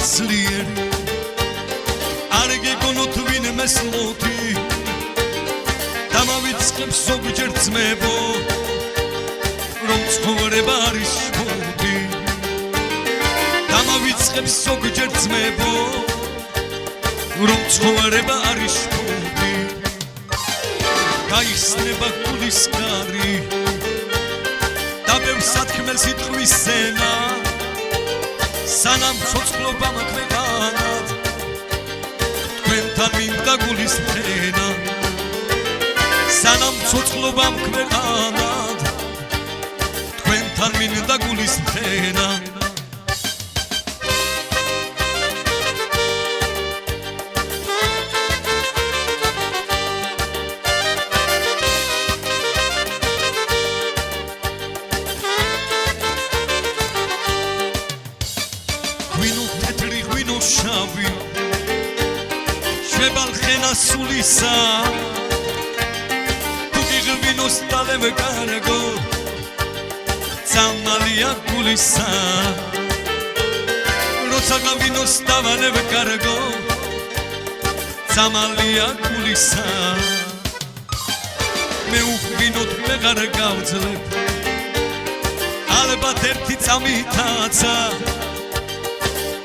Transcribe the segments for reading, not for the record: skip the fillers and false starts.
ძლიერ არ გეგონოთ ვინმეს მოდი დამავიწყებს ზოგჯერ ძმებო რომ ცხოვრება არის შფოთი დამავიწყებს ზოგჯერ ძმებო რომ ცხოვრება არის შფოთი გაიხსნება გულის კარი და ბევრ სათქმელს იტყვის სენა სანამ ცოცხლობამ ქვეყანად თქვენთან მინდა გულის ფენა სანამ ცოცხლობამ ქვეყანად თქვენთან მინდა გულის ფენა ღვინო თეთრი ღვინო შავი შვებალხენა სულისა ღვინოს დალევ კარგო წამალია გულისა როცა ღვინოს დავალევ კარგო წამალია გულისა მე უღვინოთ ვეღარ გავძლებ ალბათ ერთი წამითაცა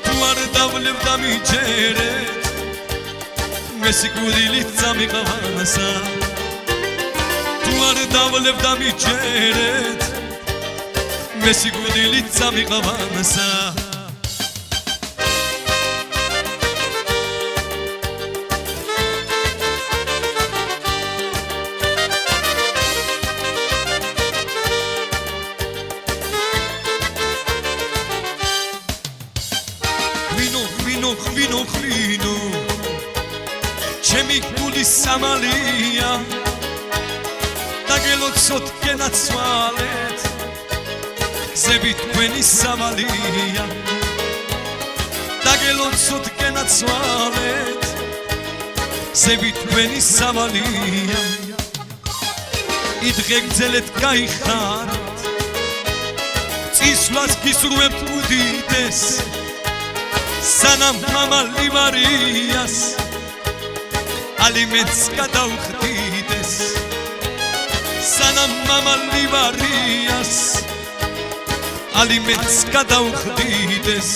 თუ არ დავლებ დამიჯერეთ მე სიკვდილით წამიყავასა არ დავლებ დამიჯერეთ მე სიკვდილით წამიყავასა ღვინო ღვინო ღვინო ღვინო ჩემი გულის სამალია დაგელოცოთ გენაცვალეთ გზები თქვენი სამალია დაგელოცოთ გენაცვალეთ გზები თქვენი სამალია იდღე გძელეთ გაიხარეთ წისვლას გისურვებთ უდიდეს სანამ მამალი ვარიას ალიმენტს გადავხდიდეს სანამ მამალი ვარიას ალიმენტს გადავხდიდეს